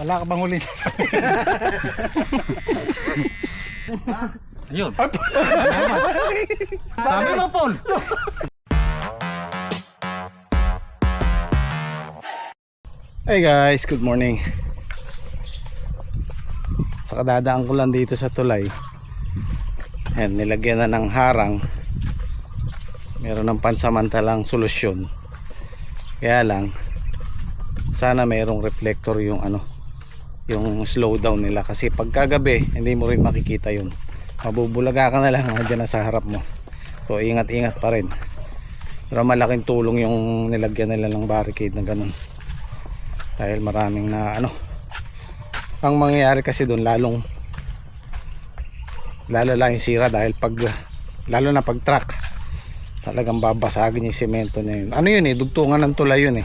Wala ka bang huli sasabihin? Ayun. Dami mo, Paul. Hey guys, good morning. Sa kadadaan ko lang dito sa tulay. Ayan, nilagyan na ng harang. Meron ng pansamantalang solusyon. Kaya lang, sana mayroong reflector yung yung slowdown nila. Kasi pagkagabi, hindi mo rin makikita yun. Mabubulaga ka na lang dyan sa harap mo. So ingat-ingat pa rin. Pero malaking tulong yung nilagyan nila ng barricade na ganun. Dahil maraming na ang mangyayari kasi doon lalo lang yung sira dahil lalo na pag truck talagang babasagin yung semento na yun. Ano yun dugtungan ng tulay yun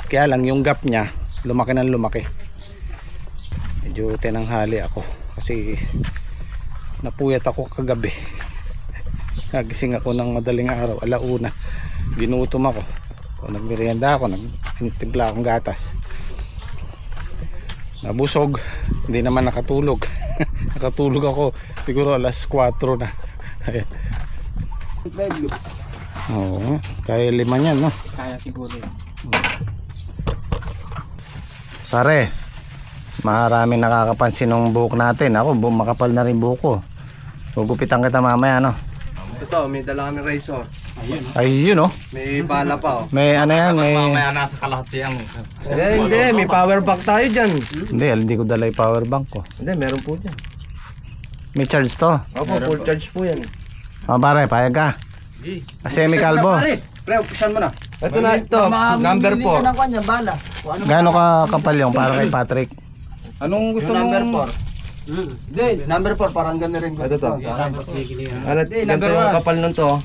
kaya lang yung gap nya lumaki ng lumaki. Medyo tinanghali ako kasi napuyat ako kagabi. Nagising ako ng madaling araw, alauna, ginutom ako. So, nagmerienda ako, nagtimpla akong gatas, nabusog, hindi naman nakatulog. Nakatulog ako siguro alas 4 na. Oo, kaya 5 yan, no? Kaya siguro. Pare, maraming nakakapansin ng buhok natin. Ako, makapal na rin buhok ko. Gugupitan kita mamaya, no? Ito, may dala kami razor. Ayun, no? May bala pa, oh. May yan, may... Mamaya nasa kalahati ang... Hindi, may power bank tayo dyan. Hindi ko dala yung power bank ko. Hindi, meron po dyan. May charge to. Opo, full charge po yan. O pare, payag ka. Semi-calvo. Pre, pusan mo na. Ito na ito, number 4. Gaano ka kapal yung para kay Patrick? Anong gusto mo? Number 4. Hindi, number 4, parang ganda rin. Ito to. Ganito yung kapal nun to.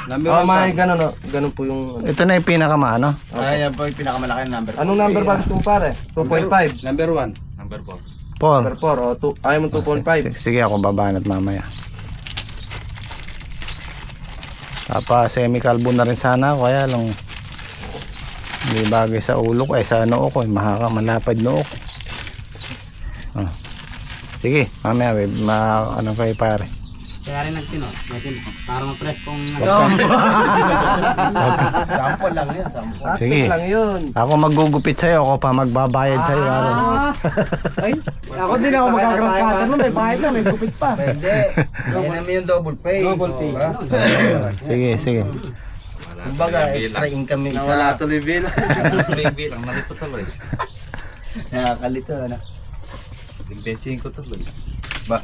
Number 1. May ganun, no? Ganun po yung... Ito na yung pinakamaano. Ayan po yung pinakamalaki na number 4. Anong number ba gusto mo pare? 2.5. Number 1. Number 4. Paul. Number 4, o ayaw mo 2.5. Sige, ako babanat mamaya. Semi-calvo na rin sana ako, kaya lang hindi bagay sa ulo ko, sa noo ko, malapad noo ko. Sige, mamaya ano kayo pare. Kaya rin nagtinot. Para ma-press kung... Sample lang yan, sample. Sige, lang yun. ako magugupit sa'yo, ako pa magbabayad sa'yo. Ay, ako din ako magagrass cutter nun, may bayad na, may gupit pa. Pwede. Yan naman yung double pay. Double pay. Sige. Kumbaga, extra income yung isa. Nawala tuloy bill. Ang nalito tuloy. Nakakalito, ano? Bensin ko tuloy. Ba?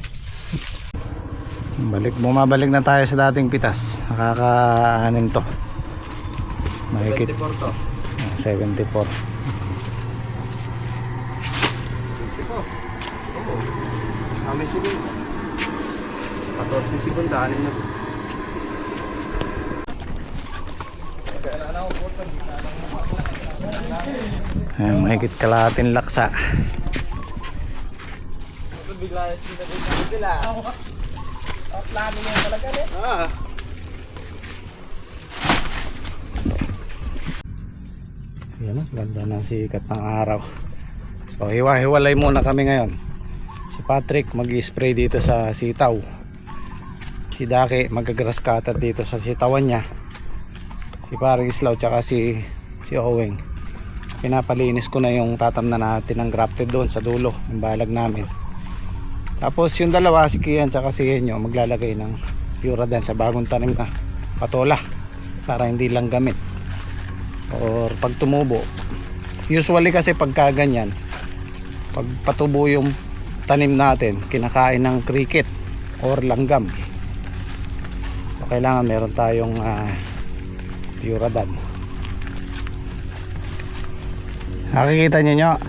Bumabalik na tayo sa dating pitas. Nakakaanin to. Mahigit 74 to. 74. May segundo. 14 segundo, anim na. Mahigit kalahating laksa. Bigla sila. Plano niya talaga Yan, ganda ng sikat ng araw. So hiwa-hiwalay muna kami ngayon. Si Patrick mag-i-spray dito sa sitaw. Si Daki mag-grass cutter dito sa sitawan niya. Si Paring Islaw tsaka si Oweng. Pinapalinis ko na yung tatamnan natin ng grafted doon sa dulo, yung balag namin. Tapos yung dalawa, si Kian tsaka si Henyo, maglalagay ng Puradan sa bagong tanim na patola para hindi lang gamit or pag tumubo. Usually kasi pagka ganyan, pag patubo yung tanim natin, kinakain ng cricket or langgam. So kailangan meron tayong Puradan. Nakikita niyo,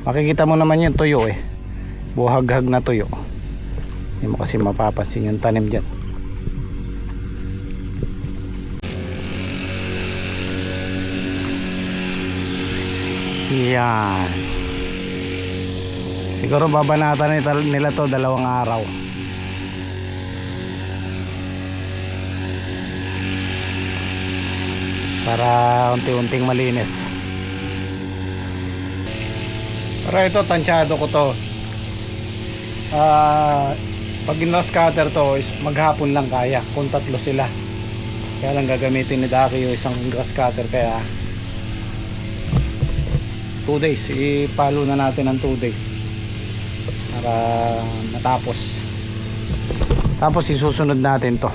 makikita mo naman yung tuyo buhaghag na tuyo. Hindi mo kasi mapapansin yung tanim dyan. Yan. Siguro babanatan nila to 2 araw. Para unti-unting malinis. Pero ito, tansyado ko to. Pag in-grass cutter to, is maghapon lang kaya kung tatlo sila. Kaya lang gagamitin ni Daki yung isang grass cutter, kaya 2 days, ipalo na natin ng 2 days para matapos. Tapos isusunod natin to.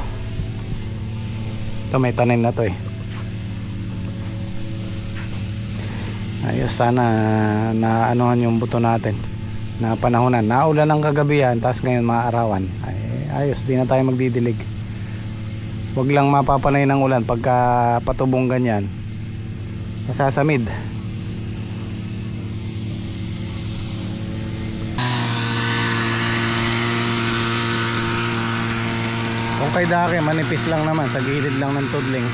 Ito may tanim na to eh. Ayos, sana na anuhan yung buto natin na panahonan. Naulan ng kagabi yan, tapos ngayon maaarawan. Ay, ayos, di na tayo magdidilig. Huwag lang mapapanay ng ulan pagka patubong ganyan, masasamid. Kung kay Daki, manipis lang naman, sa gilid lang ng tudling.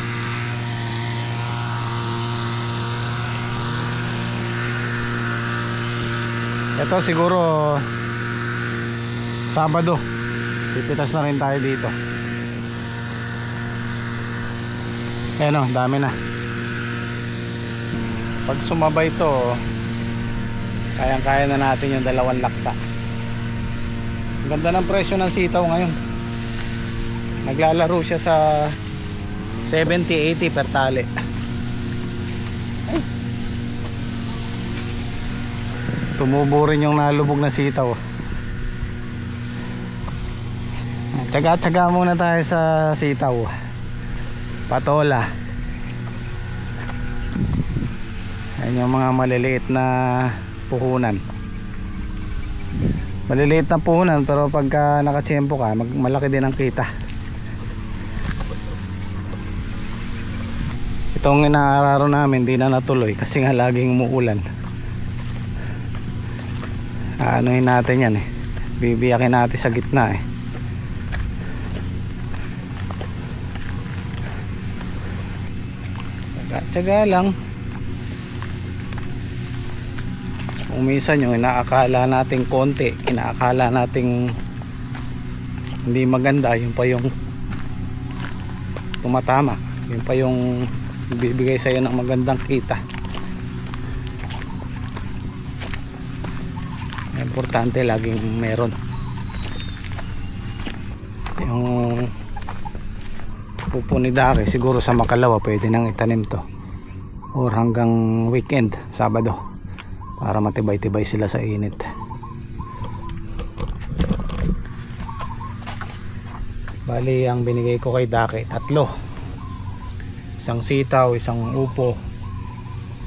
Ito siguro Sabado pipitas na rin tayo dito. Ayan o, dami na. Pag sumabay to, kayang kaya na natin yung 2 laksa. Ang ganda ng presyo ng sitaw ngayon. Naglalaro siya sa 70-80 per tali. Ay. Tumubo rin yung nalubog na sitaw. Tsaga-tsaga muna tayo sa sitaw. Patola. Ayan yung mga maliliit na puhunan. Maliliit na puhunan, pero pagka nakatsyempo ka, malaki din ang kita. Itong inaararo namin, di na natuloy kasi nga laging umuulan. Anuhin natin yan eh, bibiyakin natin sa gitna eh. Tsaga lang. Kung minsan yung inaakala nating konti, inaakala nating hindi maganda, yun pa yung tumatama, yun pa yung bibigay sa'yo ng magandang kita. Importante laging meron. Yung pupo ni Daki siguro sa Makalawa pwede nang itanim to, or hanggang weekend, Sabado, para matibay-tibay sila sa init. Bali ang binigay ko kay Daki 3, isang sitaw, isang upo,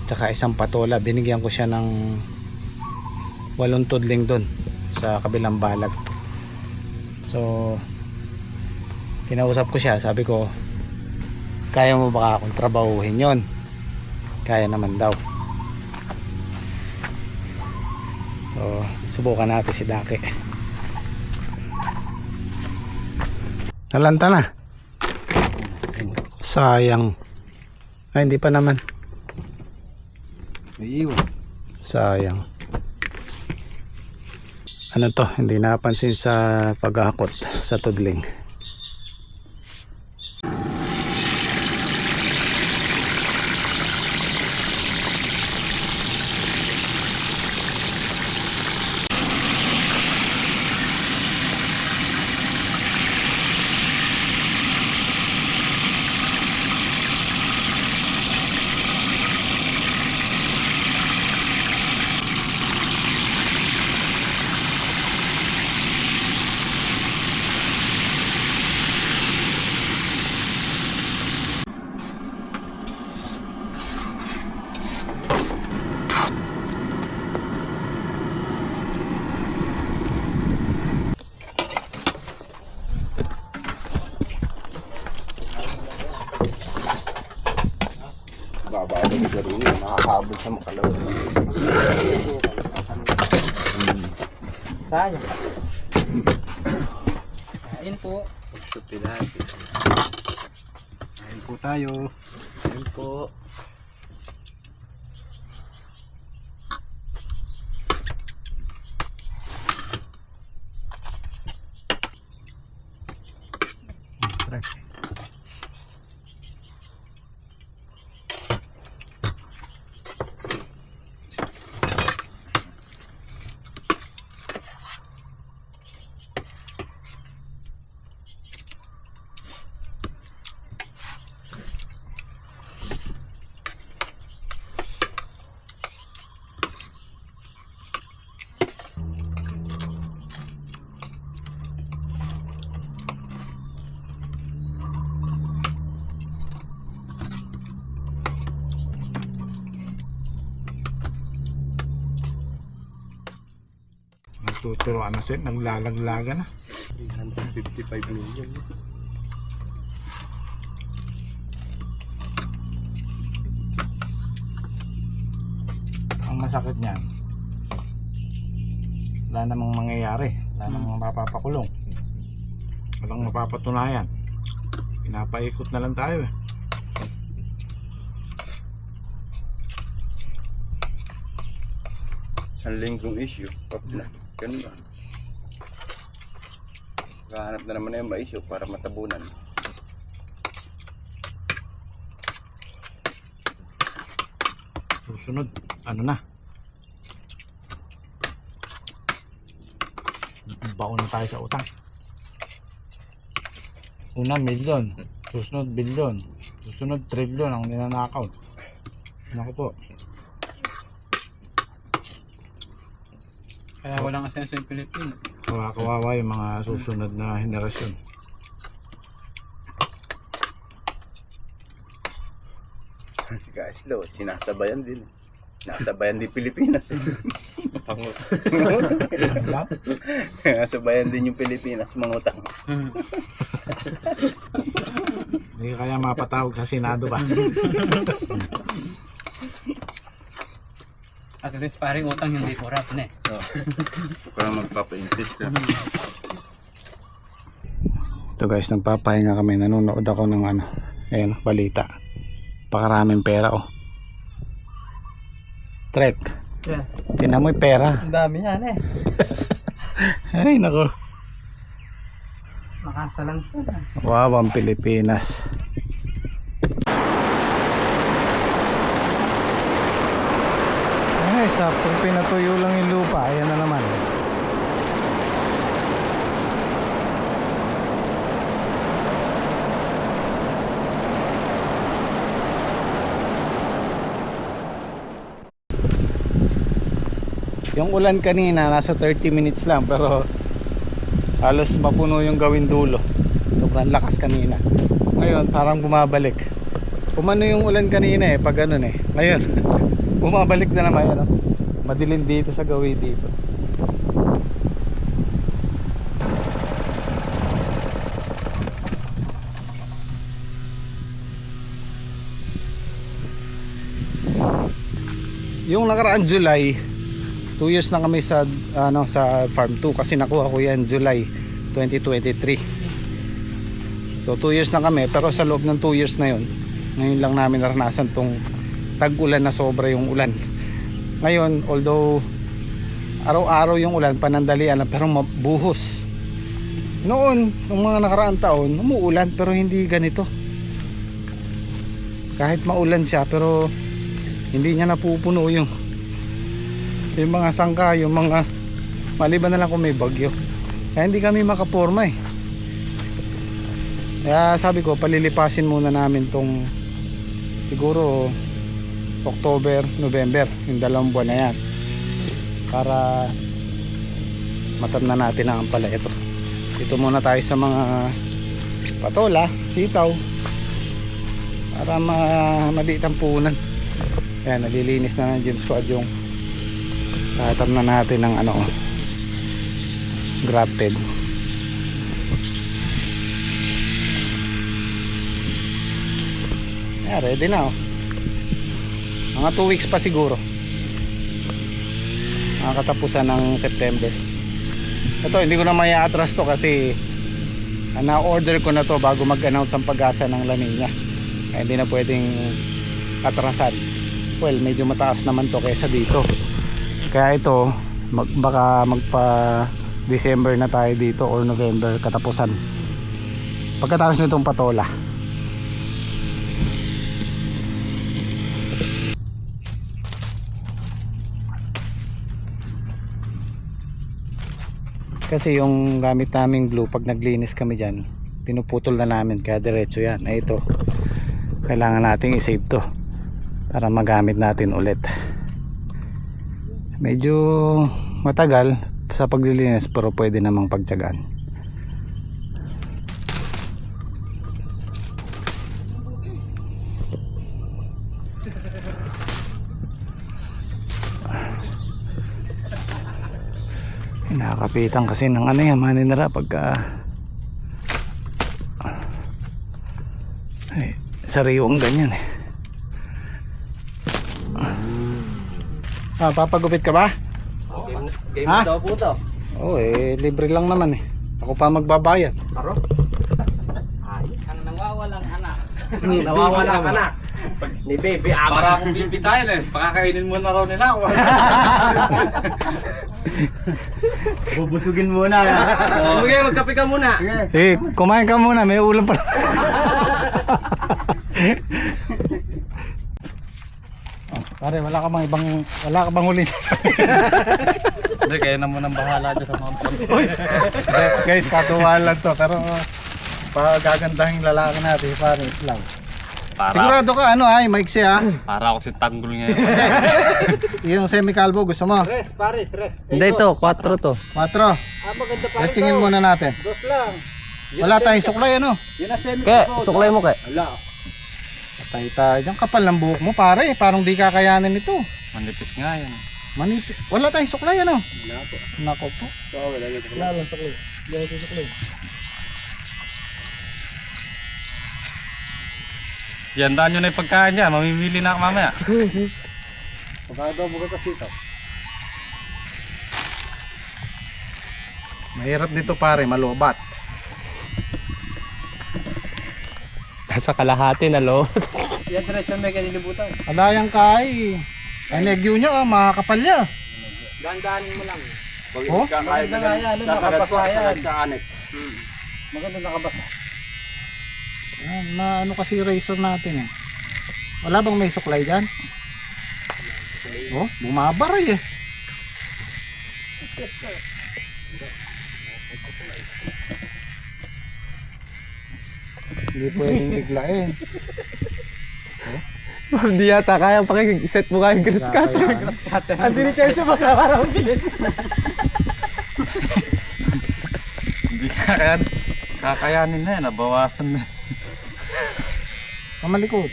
tsaka isang patola. Binigyan ko siya ng 8 tudling dun sa kabilang balag. So kinausap ko siya, sabi ko, kaya mo baka akong trabahuhin yon? Kaya naman daw. So subukan natin si Daki. Nalanta na. Sayang. Ay, hindi pa naman. Sayang. Ano to, hindi napansin sa paghahakot sa tudling. Babado ni Garini, nakakaabot sa Makalawa. Sayang. Kain po. Kain po tayo. Ayun po. Tuturuan na sir, naglalaglaga na. 355 million. Ang masakit niyan, wala namang mangyayari, wala namang mapapakulong, walang mapapatunayan, pinapaikot na lang tayo eh. Isang linggong issue, pop na. Ganun ba? Gahanap na naman na yung issue para matabunan. Susunod, ano na, baon na tayo sa utang. Una, milyon, susunod bilyon, susunod trilyon ang ninanakaw. Naku po. Kaya walang asenso yung Pilipinas. Kawawa yung mga susunod na henerasyon. Guys, lo, sinasabayan din. Nasabayan din Pilipinas. Mapangot. Nasabayan din yung Pilipinas mangutang. Hindi kaya mapatawag sa Senado ba? At least paring utang hindi corrupt na eh. Huwag ka na magpapa-insist. Ito guys, nagpapahinga kami. Nanonood ako ng ano, ayun, balita. Pakaraming pera oh. Trek. Yeah. Tingnan mo yung pera. Ang dami yan eh. Ay nako. Makasalansan. Wow, ang Pilipinas. Ay, saktong pinatuyo lang yung lupa. Ayan na naman. Yung ulan kanina nasa 30 minutes lang, pero halos mapuno yung gawin dulo. Sobrang lakas kanina. Ngayon parang bumabalik. Umano yung ulan kanina eh, pag ganun eh. Ngayon bumabalik na naman yan. Madilim dito sa gawin dito. Yung nakaraang July, 2 years na kami sa ano, sa farm 2 kasi nakuha ko yan July 2023. So 2 years na kami, pero sa loob ng 2 years na yun, ngayon lang namin naranasan tong tag-ulan na sobra yung ulan. Ngayon, although araw-araw yung ulan, panandalian lang, pero mabuhos. Noon, nung mga nakaraang taon, umuulan pero hindi ganito. Kahit maulan siya, pero hindi niya napupuno yung mga sangka, yung mga maliban na lang kung may bagyo. Kaya hindi kami makaporma eh. Kaya sabi ko, palilipasin muna namin tong siguro October, November, yung 2 buwan na yan, para matam na natin ang pala ito. Dito muna tayo sa mga patola, sitaw, para maliit ang punan. Ayan, nalilinis na ng James Squad yung tatam na natin ng ano, grafted. Ayan, ready na oh. Mga 2 weeks pa siguro, mga katapusan ng September. Ito, hindi ko na may atras to kasi na-order ko na to bago mag-announce ang Pag-asa ng La Nina. Kaya hindi na pwedeng atrasan. Well, medyo mataas naman to kaysa dito. Kaya ito, baka magpa December na tayo dito or November katapusan, pagkatapos nitong patola. Kasi yung gamit naming blue, pag naglinis kami dyan, pinuputol na namin, kaya diretso yan. Ay ito, kailangan nating i-save to para magamit natin ulit. Medyo matagal sa paglilinis, pero pwede namang pagtiyagaan. Nakakapitan kasi ng ano yan, maninira pagka ay, sariwang ganyan eh. Papagupit ka ba? Game Ha? daw po to. Oo libre lang naman eh. Ako pa magbabayad. Paro? Ang nawawalang anak. Nawawala ka na. Ni baby ama. Para akong bibitayin eh. Pakakainin mo na raw nila ako. Bubusugin muna. Sige, magkape ka muna. Kumain ka muna, may ulam pa. Pare, wala ka bang huli sasabihin? Hindi, kayo na munang bahala dyan sa mga Guys, katuwaan lang to, pero pagagandahin lalaki natin, pare, Islam. Sigurado ka, maiksi ha? Para ako si Tanggol ngayon. Yung semi-calvo, gusto mo? Tres, pare, tres. Hindi to, 4 to. 4. Maganda pare. Testingin muna natin. Dos lang. Wala tayong suklay, ano? Yun na semi. Kaya, suklay mo kaya. Wala. Patay tayo. Diyan kapal ng buhok mo, pare. Parang di kakayanin ito. Manipis nga yan. Manipis. Wala tayong suklay, ano? Wala po. Nako po. Wala lang suklay. Wala lang suklay. Yan, daan nyo na yung pagkain niya. Mamimili na ako mamaya. Pagkado mo ka kasi ito. Mahirap dito, pare. Malobat. Sa kalahati na lo. Yan, tres na may kanilibutan. Alayang kay. Ay, negyo niya, makakapal niya. Dandanin mo lang. Oh? Maganda nga yan. Nakapasayan. Sa annex. Maganda nakabasa. Na ano kasi razor natin eh. Wala bang may suklay dyan? Oh, bumabaray eh. Hindi pwedeng biglain. Hindi yata kaya pakiset mo kayong grass cutter. Hindi ni Chelsea masarap ang bilis. Hindi kakayanin na yan. Nabawasan na. Mamalikot.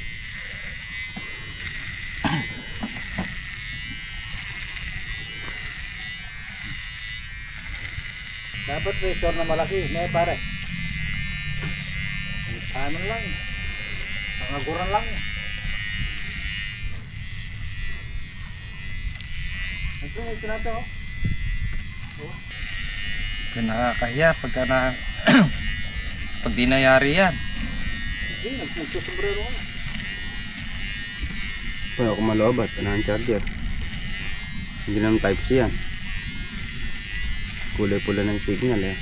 Dapat razor na malaki. May pare. Ano lang. Nangaguran lang. Ito na to. Nakakahiya pagka na... pag di nayari yan. Hindi, nagsusombrero ka na. Wala ako malobat, ano ang charger? Hindi naman type C yan. Kulay pula ng signal eh.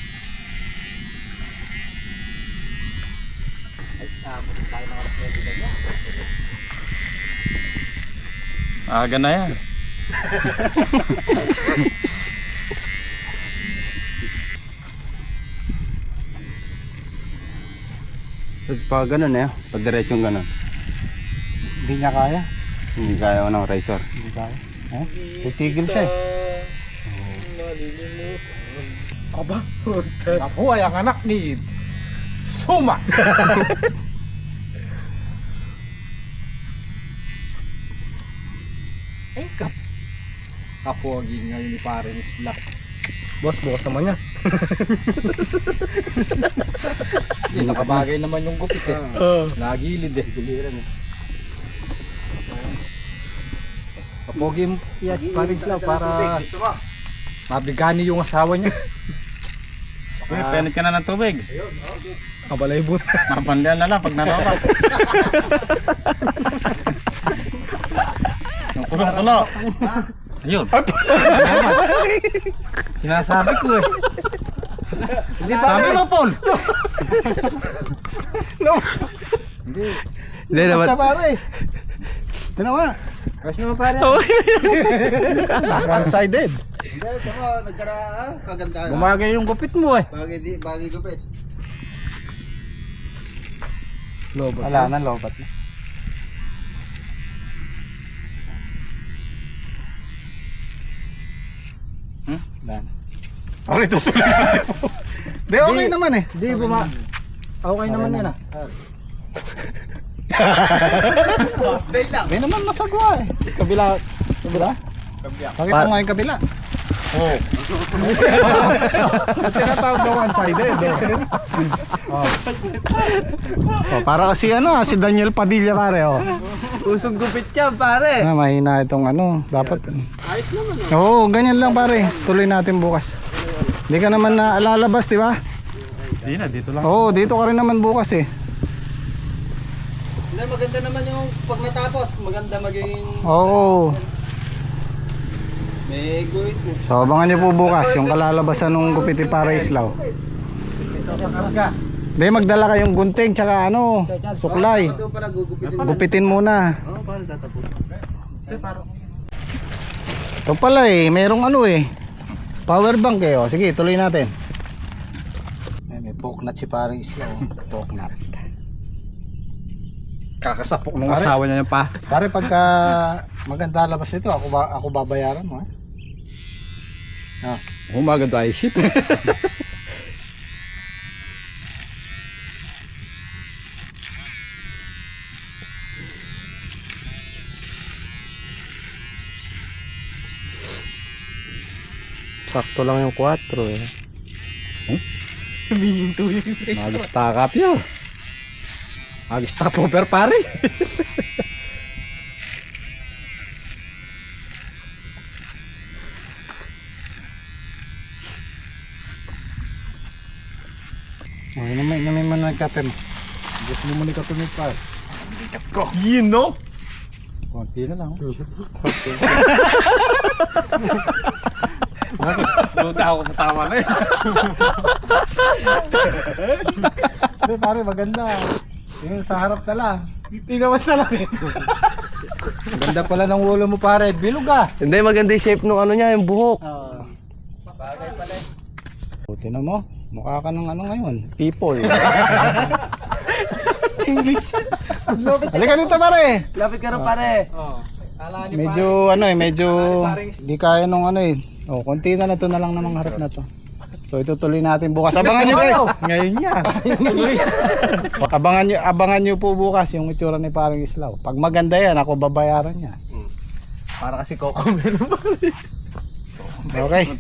Aga na yan. Pag ganun eh, pag diretsong ganun. Hindi niya kaya. Hindi kaya ko ng razor. Hindi kaya. Eh? Titigil siya eh. Aba, nabuhay ang anak ni Suma. Eh, kapuagin ngayon ni Paring Isla. Boss, bukas naman niya. Hindi, nakabagay naman yung gupit eh. Nagilid eh. Giliran eh. Kapuagin mo yes, Paring Isla para mabigani yung asawa niya. Okay, penit ka na ng tubig. Kabalay buta. Mapandian na lang pag nanobat. Yung kulo-kulo. Ayun. Sinasabi ko eh. Sabi mo, Paul. Hindi naman. Pare. Tinawa. Kasi naman pare. One-sided. Hindi, ito mo, nagkaraan, kagandahan. Bumagay yung gupit mo eh. Bagay gupit. Wala na, lobat na. Wala na. Pare, tutuloy natin po. Di, okay naman eh. Hindi, okay naman yan ah. Di naman masagwa eh. Kabila. Kabila? Pakita mo nga yung kabila. Oh. Tinatawag na one-sided. Oh. Oh, para kasi ano, si Daniel Padilla pare. Oh. Usog gupit yan, pare. Mahina itong ano, dapat. Ayos naman. Oo, ganyan lang pare. Tuloy natin bukas. Hindi ka naman na lalabas, di ba? Hindi na, dito lang. Oo, dito ka rin naman bukas eh. Hindi, maganda naman yung pag natapos, maganda maging Oo. may guhit. So abangan niyo po bukas yung kalalabasan ng gupit ni Pare Islaw. Hindi, magdala kayong gunting tsaka ano, suklay. Ito para gugupitin. Gupitin muna. Oo, paano tatapos? Ito pala eh, merong ano eh. Power bank eh. O, sige, tuloy natin. May poknat si Pare Islaw. Poknat. Kakasapok ng Pare? asawa niya pa. Pare, pagka maganda labas ito, ako babayaran mo eh. Ah. Maganda ay shit. Sakto lang yung 4 eh. Humihinto yun. Mag-stack up yun. Mag-stop over pare. Okay, namin man nagkape mo. Gusto mo muli ka tumig pa. Yun no? Konti na lang. Punta ako sa tama na eh. Hindi pare, maganda. Yung sa harap na lang. Hindi naman sa langit. Ganda pala ng ulo mo, pare. Bilog ah. Hindi, maganda yung shape nung ano niya, yung buhok. Buti na mo. Mukha ka ng ano ngayon. People. English. Halika dito pare. Lapit ka rin, pare. Medyo ano eh, medyo di kaya nung ano eh. Oh, konti na to na lang namang harap na to. So itutuloy natin bukas. Abangan nyo guys. Ngayon niya. Abangan nyo po bukas yung itsura ni Parang Islaw. Pag maganda yan, ako babayaran niya. Para kasi Coco meron. Okay.